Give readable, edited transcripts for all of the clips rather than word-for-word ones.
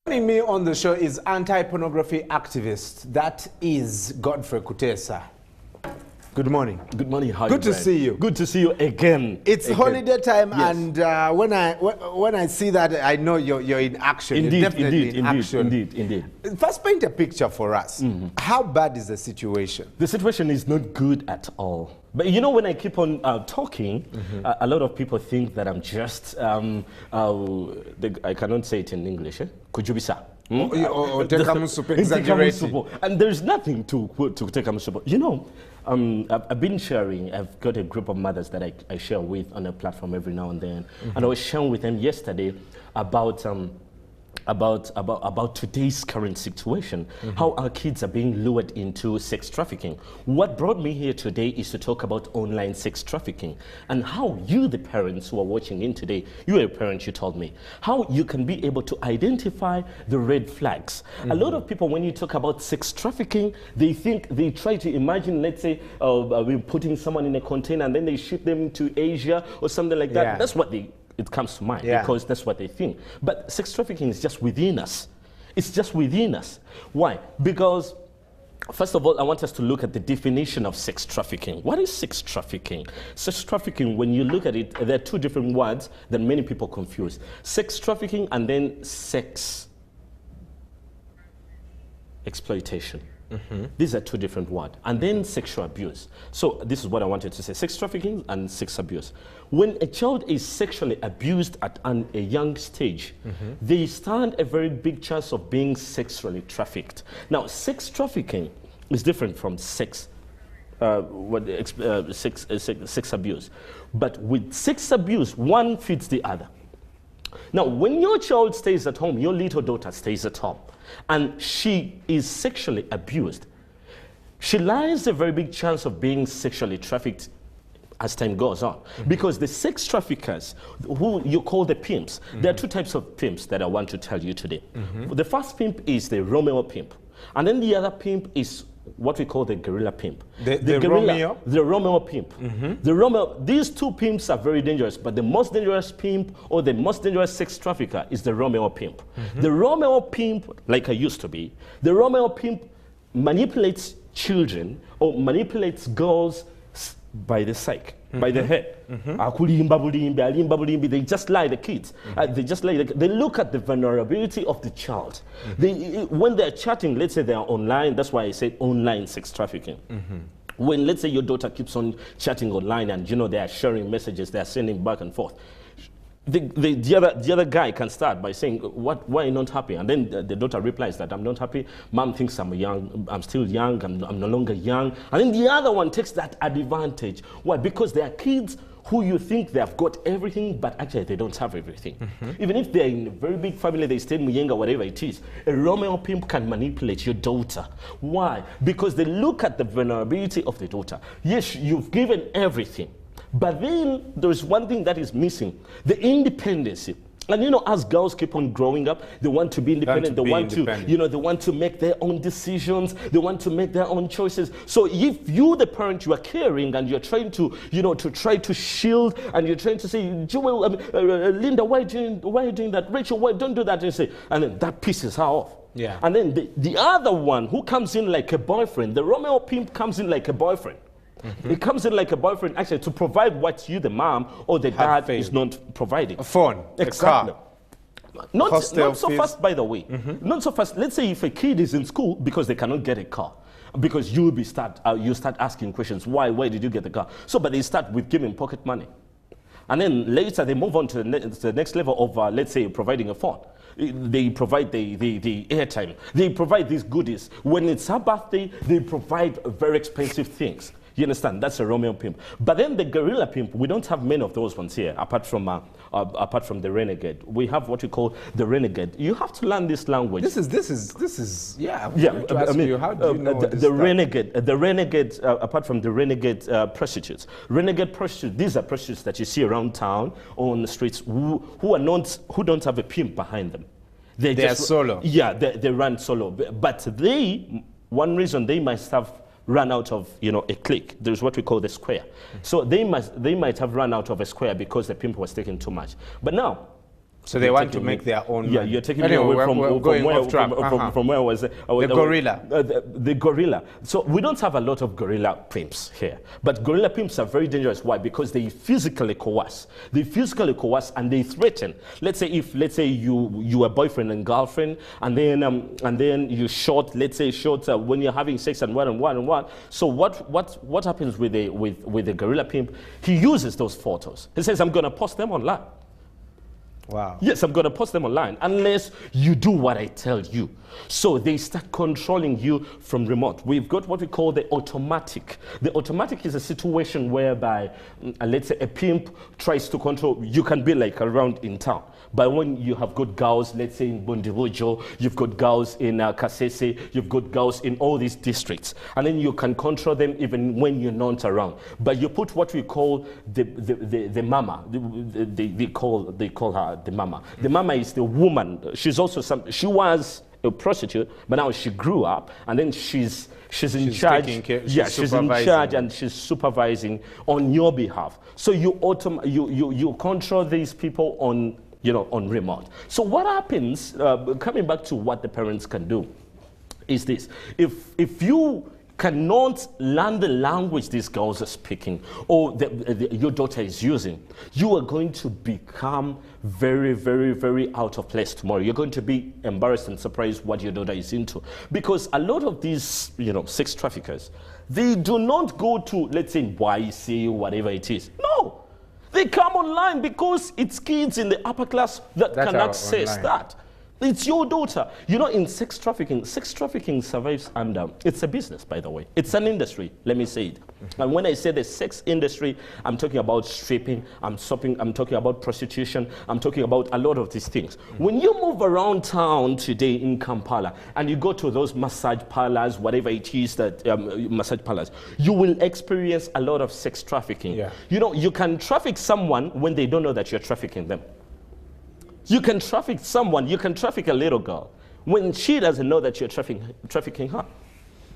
Joining me on the show is anti-pornography activist. That is Godfrey Kutesa. Good morning. Good morning. How Good to see you. Good to see you again. It's holiday time, yes. And when I see that, I know you're in action. Indeed, you're definitely in action. Indeed. First, paint a picture for us. How bad is the situation? The situation is not good at all. But you know, when I keep on talking, a lot of people think that I'm just, I cannot say it in English, Kujubisa. Exaggerating. And there's nothing to take a You know, I've been sharing, I've got a group of mothers that I share with on a platform every now and then. And I was sharing with them yesterday about today's current situation, how our kids are being lured into sex trafficking. What brought me here today is to talk about online sex trafficking and how you, the parents who are watching in today, you're a parent, you told me, how you can be able to identify the red flags. A lot of people, when you talk about sex trafficking, they try to imagine, let's say, we're putting someone in a container and then they ship them to Asia or something like that. Yeah. That's what it comes to mind, because that's what they think. But sex trafficking is just within us. It's just within us. Why? Because, first of all, I want us to look at the definition of sex trafficking. What is sex trafficking? Sex trafficking, when you look at it, there are two different words that many people confuse. Sex trafficking and then sex exploitation. These are two different words. And then sexual abuse. So this is what I wanted to say. Sex trafficking and sex abuse. When a child is sexually abused at a young stage, they stand a very big chance of being sexually trafficked. Now, sex trafficking is different from sex abuse. But with sex abuse, one feeds the other. Now, when your child stays at home, your little daughter stays at home, and she is sexually abused, she lies a very big chance of being sexually trafficked as time goes on. Because the sex traffickers, who you call the pimps, there are two types of pimps that I want to tell you today. The first pimp is the Romeo pimp, and then the other pimp is what we call the guerrilla pimp. The Romeo pimp. These two pimps are very dangerous, but the most dangerous pimp or the most dangerous sex trafficker is the Romeo pimp. The Romeo pimp, like I used to be, the Romeo pimp manipulates children or manipulates girls by the psyche, by the head. They just lie the kids. They look at the vulnerability of the child. When they're chatting, let's say they're online, that's why I say online sex trafficking. When, let's say, your daughter keeps on chatting online and, you know, they are sharing messages, they are sending back and forth. The other guy can start by saying, why are you not happy? And then the daughter replies that I'm not happy. Mom thinks I'm still young, I'm no longer young. And then the other one takes that advantage. Why? Because they are kids who you think they have got everything, but actually they don't have everything. Even if they're in a very big family, they stay in Muyenga, whatever it is, a Romeo pimp can manipulate your daughter. Why? Because they look at the vulnerability of the daughter. Yes, you've given everything. But then there's one thing that is missing, the independency. And you know, as girls keep on growing up, they want to be independent, they want to make their own decisions, they want to make their own choices. So if you, the parent, you are caring and you're trying to, to try to shield, and you're trying to say, Joel, Linda, why are you doing that? Rachel, why don't do that? And say, and then that pisses her off. Yeah. And then the other one who comes in like a boyfriend, the Romeo pimp comes in like a boyfriend. It comes in like a boyfriend, actually, to provide what you, the mom or the dad, is not providing. A phone, exactly. A car. Not so fast, by the way. Not so fast. Let's say if a kid is in school because they cannot get a car, because you start asking questions. Why did you get the car? So, but they start with giving pocket money, and then later they move on to the next level of let's say providing a phone. They provide the airtime. They provide these goodies. When it's her birthday, they provide very expensive things. You understand? That's a Romeo pimp. But then the guerrilla pimp, we don't have many of those ones here, apart from the renegade. We have what we call the renegade. You have to learn this language. This is yeah. I mean, how do you know the renegade, apart from the renegade prostitutes. Renegade prostitutes, these are prostitutes that you see around town or on the streets who don't have a pimp behind them. They are solo. Yeah, they run solo. But one reason they must have run out of, a clique. There's what we call the square. So they might have run out of a square because the pimp was taking too much. But now, So they want to make their own. Yeah, you're taking me away from where I was. The gorilla. The gorilla. So we don't have a lot of gorilla pimps here, but gorilla pimps are very dangerous. Why? Because they physically coerce. They physically coerce and they threaten. Let's say you are boyfriend and girlfriend, and then you short. Let's say short when you're having sex and what. So what happens with the gorilla pimp? He uses those photos. He says, "I'm gonna post them online." Wow. Yes, I'm going to post them online unless you do what I tell you. So they start controlling you from remote. We've got what we call the automatic. The automatic is a situation whereby, let's say a pimp tries to control, you can be like around in town. But when you have got girls, let's say in Bondiwojo, you've got girls in Kasese, you've got girls in all these districts. And then you can control them even when you're not around. But you put what we call the mama. They call her the mama. The mama is the woman. She's also she was a prostitute, but now she grew up, and then she's in charge. She's in charge, and she's supervising on your behalf. So you control these people on remote. So what happens? Coming back to what the parents can do, is this: if you cannot learn the language these girls are speaking or your daughter is using, you are going to become very, very, very out of place tomorrow. You're going to be embarrassed and surprised what your daughter is into. Because a lot of these, sex traffickers, they do not go to, let's say, YC, whatever it is. No! They come online because it's kids in the upper class that can access that. It's your daughter. In sex trafficking survives under, it's a business, by the way. It's an industry, let me say it. And when I say the sex industry, I'm talking about stripping, I'm talking about prostitution, I'm talking about a lot of these things. When you move around town today in Kampala, and you go to those massage parlors, whatever it is that, massage parlors, you will experience a lot of sex trafficking. Yeah. You can traffic someone when they don't know that you're trafficking them. You can traffic someone, you can traffic a little girl when she doesn't know that you're trafficking her.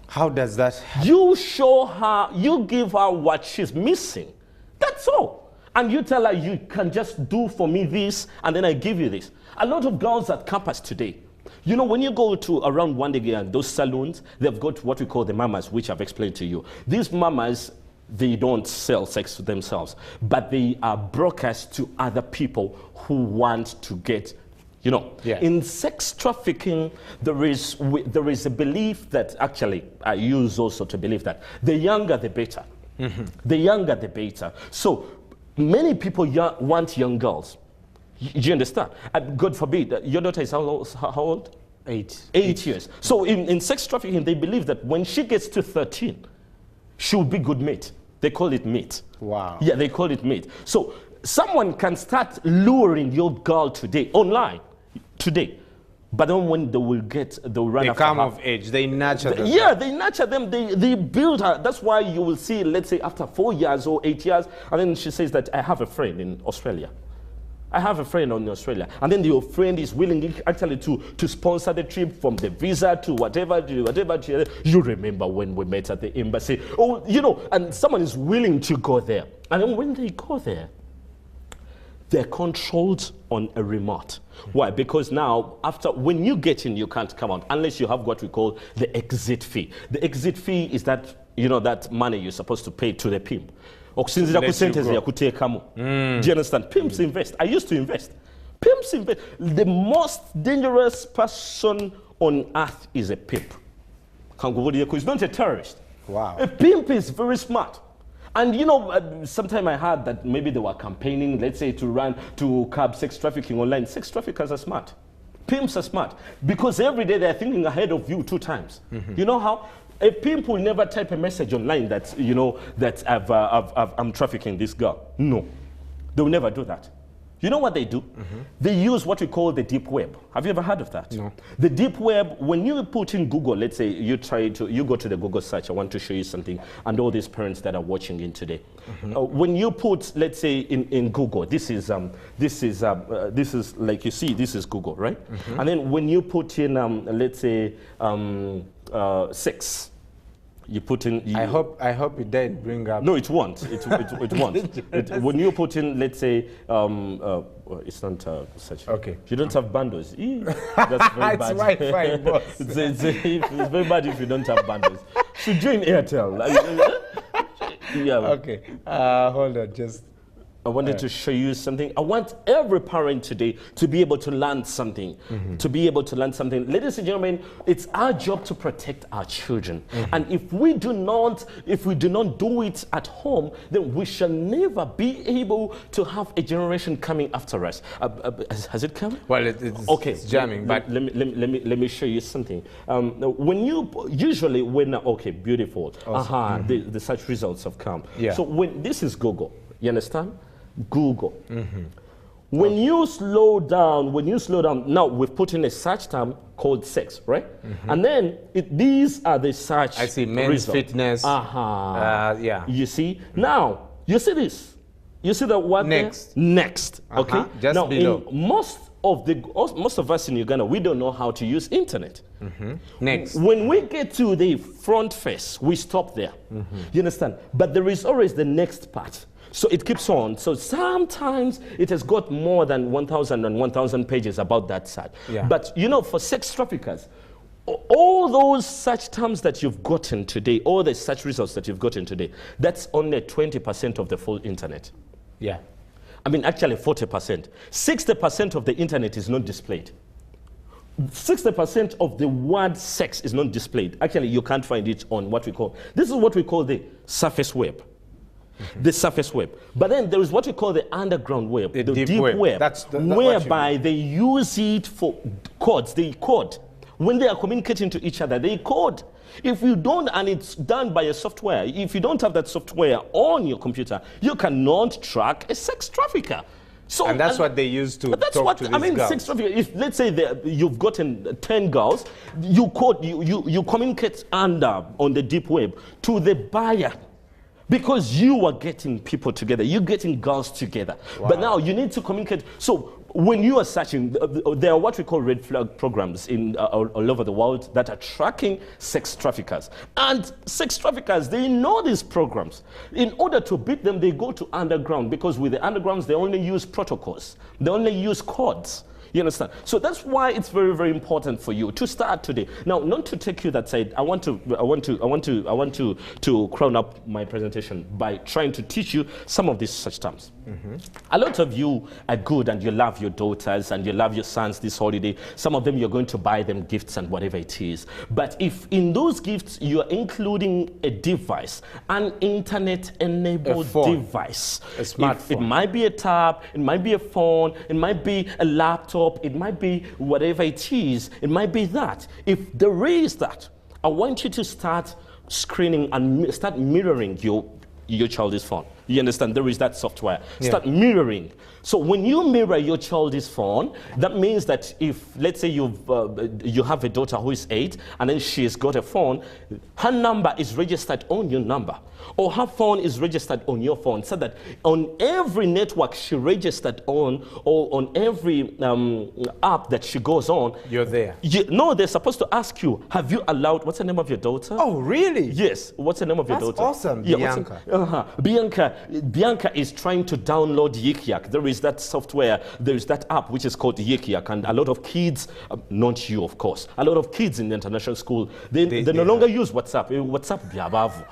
How does that happen? You show her, you give her what she's missing. That's all. And you tell her, you can just do for me this, and then I give you this. A lot of girls at campus today, when you go to around Wandege and those salons, they've got what we call the mamas, which I've explained to you. These mamas, they don't sell sex to themselves, but they are brokers to other people who want to get, In sex trafficking, there is a belief that, actually, I use also to believe that the younger the better. Mm-hmm. The younger the better. So many people want young girls. Do you understand? God forbid, your daughter is how old? 8. 8 years. So in sex trafficking, they believe that when she gets to 13, she will be good mate. They call it mate. Wow. Yeah, they call it mate. So someone can start luring your girl today, online, today. But then when they'll run after her. They come of age, they nurture them. Yeah, they nurture them, they build her. That's why you will see, let's say, after 4 years or 8 years, and then she says that I have a friend in Australia. I have a friend in Australia. And then your friend is willing actually to sponsor the trip, from the visa to whatever. You remember when we met at the embassy. And someone is willing to go there. And then when they go there, they're controlled on a remote. Why? Because now, when you get in, you can't come out unless you have what we call the exit fee. The exit fee is that, that money you're supposed to pay to the pimp. Do you understand? Pimps invest. I used to invest. Pimps invest. The most dangerous person on earth is a pimp. He's not a terrorist. Wow. A pimp is very smart. And sometime I heard that maybe they were campaigning, let's say, to curb sex trafficking online. Sex traffickers are smart. Pimps are smart. Because every day they're thinking ahead of you 2 times. Mm-hmm. You know how? A pimp will never type a message online that, that I'm trafficking this girl. No, they will never do that. You know what they do? Mm-hmm. They use what we call the deep web. Have you ever heard of that? No. The deep web, when you put in Google, let's say you go to the Google search, I want to show you something, and all these parents that are watching in today. Mm-hmm. When you put, let's say in Google, this is like, you see, this is Google, right? Mm-hmm. And then when you put in, let's say, sex, You put in. I hope it didn't bring up. No, it won't. It won't. When you put in, let's say, it's not such. Okay. You don't have bundles. That's very bad. It's Wi-Fi, boss. it's very bad if you don't have bundles. Should you in Airtel? Yeah. Okay. Hold on. Just. I wanted to show you something. I want every parent today to be able to learn something. To be able to learn something. Ladies and gentlemen, it's our job to protect our children. And if we do not do it at home, then we shall never be able to have a generation coming after us. Has it come? Well, it's jamming. But let me show you something. When you usually okay, beautiful. Awesome. The search results have come. Yeah. So when this is Google, you understand? Google. When you slow down, now we've put in a search term called sex, right? And then these are the search I see men's results. fitness. Yeah. You see? Now, you see this? You see that what? Next. There? Next. Okay. Just now, below. In most of us in Uganda, we don't know how to use internet. Next. When we get to the front face, we stop there. You understand? But there is always the next part. So it keeps on. So sometimes it has got more than 1,000 and 1,000 pages about that site. Yeah. But you know, for sex traffickers, all those search terms that you've gotten today, all the search results that you've gotten today, that's only 20% of the full internet. Yeah. I mean, actually 40%. 60% of the internet is not displayed. 60% of the word sex is not displayed. Actually, you can't find it on what we call, this is what we call the surface web. The surface web. But then there is what we call the underground web, the deep web. That's whereby they use it for codes. They code. When they are communicating to each other, they code. If you don't, and it's done by a software, if you don't have that software on your computer, you cannot track a sex trafficker. So, and that's what they use to that's talk what, to these I mean, girls. sex trafficking, if let's say you've gotten 10 girls, you communicate on the deep web to the buyer. Because you are getting people together, you're getting girls together. Wow. But now you need to communicate. So when you are searching, there are what we call red flag programs all over the world that are tracking sex traffickers. And sex traffickers, they know these programs. In order to beat them, they go to underground, because with the undergrounds, they only use protocols. They only use codes. You understand? So that's why it's very, very important for you to start today. Now, not to take you that side, I want to crown up my presentation by trying to teach you some of these such terms. A lot of you are good and you love your daughters and you love your sons this holiday. Some of them you're going to buy them gifts and whatever it is. But if in those gifts you're including a device, an internet-enabled device, a smartphone. It might be a tab, it might be a phone, it might be a laptop, it might be whatever it is, it might be that. If there is that, I want you to start screening and start mirroring your child's phone. You understand? There is that software. Yeah. Start mirroring. So when you mirror your child's phone, that means that if, let's say you have a daughter who is 8 and then she's got a phone, her number is registered on your number, or her phone is registered on your phone, so that on every network she registered on, or on every app that she goes on, you're there. No, they're supposed to ask you, have you allowed, what's the name of your daughter? Oh, really? Yes. What's the name of your daughter? That's awesome, yeah, Bianca. Bianca is trying to download Yik Yak. There is that software, there is that app which is called Yik Yak, and a lot of kids, not you of course, a lot of kids in the international school, they no longer use WhatsApp. WhatsApp byabavu.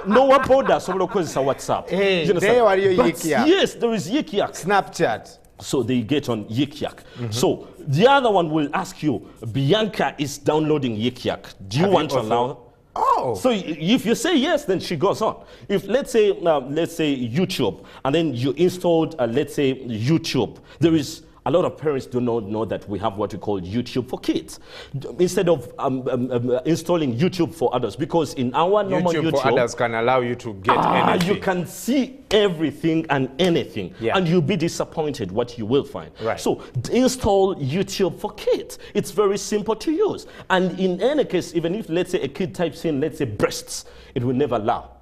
No one boda so WhatsApp. Hey, there are you Yik Yak. Yes, there is Yik Yak. Snapchat. So they get on Yik Yak. So the other one will ask you, Bianca is downloading Yik Yak. Do you want to allow her? Oh. So if you say yes, then she goes on. If let's say YouTube, and then you installed let's say YouTube, there is a lot of parents do not know that we have what we call YouTube for kids, instead of installing YouTube for adults, because in our normal YouTube for adults can allow you to get anything. You can see everything and anything, and you'll be disappointed what you will find. Right. So install YouTube for kids. It's very simple to use, and in any case, even if let's say a kid types in let's say breasts, it will never allow.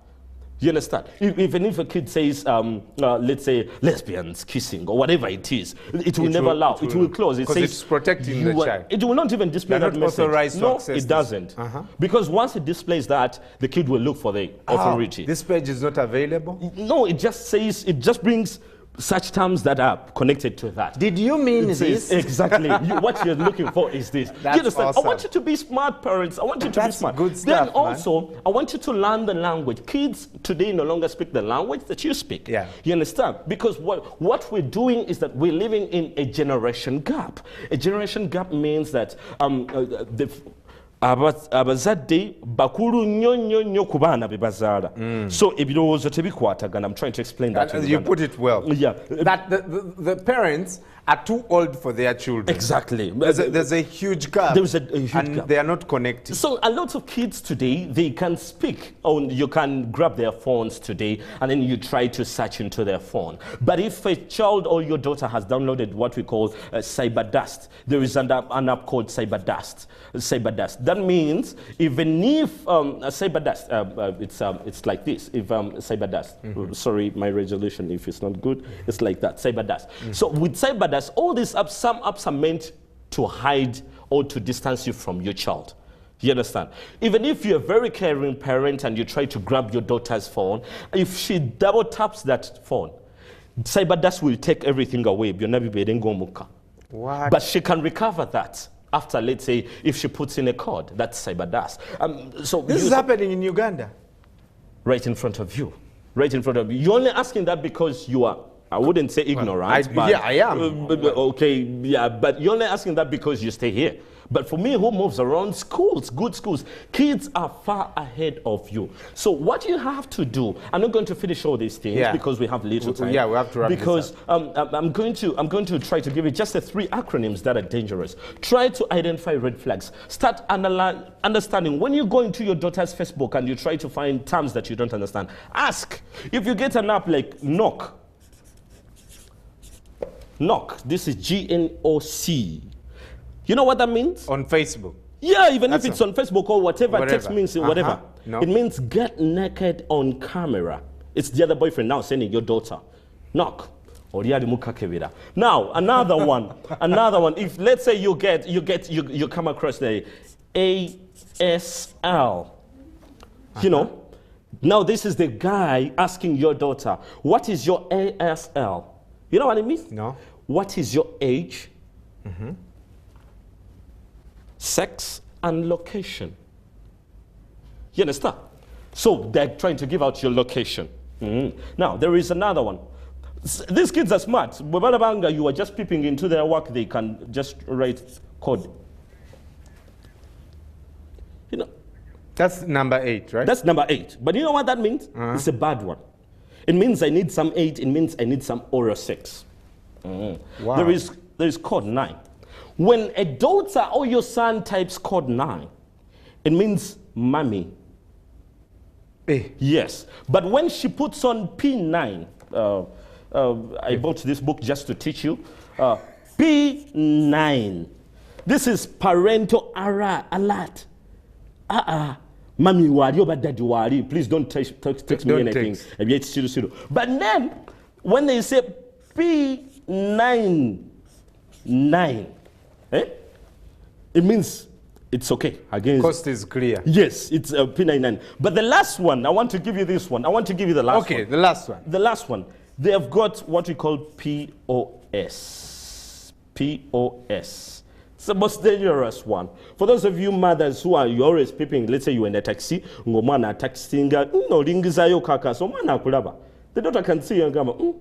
You understand? Even if a kid says, let's say, lesbians kissing or whatever it is, it will never allow. It will close. It says it's protecting the child. It will not even display that message. No, it doesn't. Because once it displays that, the kid will look for the authority. This page is not available? No, it just says, it just brings such terms that are connected to that. Did you mean this? Exactly. What you're looking for is this. That's you understand? awesome. I want you to be smart, parents. I want you to be smart. Good stuff, then also, I want you to learn the language. Kids today no longer speak the language that you speak. Yeah. You understand? Because what we're doing is that we're living in a generation gap. A generation gap means that abazadde bakulu nnyo ku baana be bazaala. So ebirowoozo tebikwatagana. I'm trying to explain that. You put it well. Yeah. That the parents are too old for their children. Exactly. There's a huge gap. There's a huge gap. They are not connected. So a lot of kids today, they can speak, or you can grab their phones today, and then you try to search into their phone. But if a child or your daughter has downloaded what we call cyber dust, there is an app called cyber dust. That means even if cyber dust, it's like this. If cyber dust, sorry, my resolution, if it's not good, it's like that, cyber dust. So with cyber dust, all these apps, some apps are meant to hide or to distance you from your child. You understand? Even if you're a very caring parent and you try to grab your daughter's phone, if she double taps that phone, cyber dust will take everything away. What? But she can recover that after, let's say, if she puts in a code. That's cyber dust. So this is happening in Uganda. Right in front of you. Right in front of you. You're only asking that because you are, I wouldn't say ignorant. Well, yeah, I am. Okay, yeah, but you're only asking that because you stay here. But for me, who moves around schools, good schools, kids are far ahead of you. So what you have to do, I'm not going to finish all these things because we have little time. Yeah, we have to wrap because this up. I'm going to try to give you just the 3 acronyms that are dangerous. Try to identify red flags. Start understanding. When you go into your daughter's Facebook and you try to find terms that you don't understand, ask. If you get an app like Knock, this is GNOC. You know what that means? On Facebook. Yeah, even if it's on Facebook or whatever. Text means whatever. No. It means get naked on camera. It's the other boyfriend now sending your daughter. Knock. Now, another one. If let's say you come across the ASL. You know, now this is the guy asking your daughter, what is your ASL? You know what it means? No. What is your age? Sex and location. You understand? So they're trying to give out your location. Now, there is another one. These kids are smart. You are just peeping into their work, they can just write code. You know, that's number 8, right? That's number 8. But you know what that means? It's a bad one. It means I need some 8. It means I need some oral sex. Wow. There is code 9. When a daughter or your son types code 9, it means mommy. Yes. But when she puts on P9, I bought this book just to teach you. P9. This is parental alert. Mommy, wari or daddy wari. Please don't text me anything. But then, when they say P9, it means it's okay. Again, cost is clear. Yes, it's P99. But the last one, I want to give you this one. I want to give you the last one. Okay, the last one. The last one. They have got what we call POS. POS. It's the most dangerous one. For those of you mothers who are, you're always peeping, let's say you're in a taxi, ngomana texting, no lingizayo kaka, so mana kulaba. The daughter can see and go,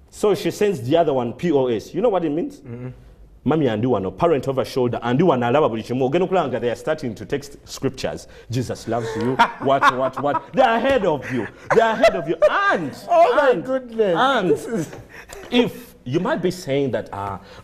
So she sends the other one, POS. You know what it means? Mommy and one, or parent over shoulder, and do one alaba. They are starting to text scriptures. Jesus loves you. What? They are ahead of you. They are ahead of you. And my goodness. And if you might be saying that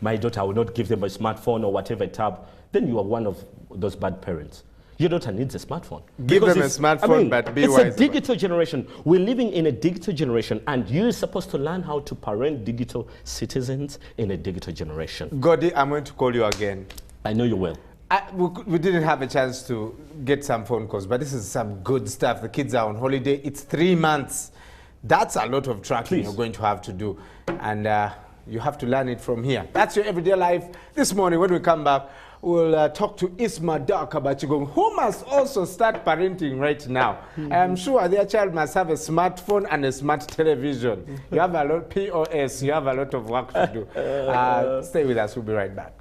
my daughter will not give them a smartphone or whatever tab, then you are one of those bad parents. Your daughter needs a smartphone. Give them a smartphone, but be wise. It's a digital generation. We're living in a digital generation, and you're supposed to learn how to parent digital citizens in a digital generation. Godi, I'm going to call you again. I know you will. We didn't have a chance to get some phone calls, but this is some good stuff. The kids are on holiday. It's 3 months. That's a lot of tracking you're going to have to do. And you have to learn it from here. That's your everyday life. This morning, when we come back, we'll talk to Isma Darkabachigong, who must also start parenting right now. I am sure their child must have a smartphone and a smart television. You have a lot, POS, you have a lot of work to do. Stay with us. We'll be right back.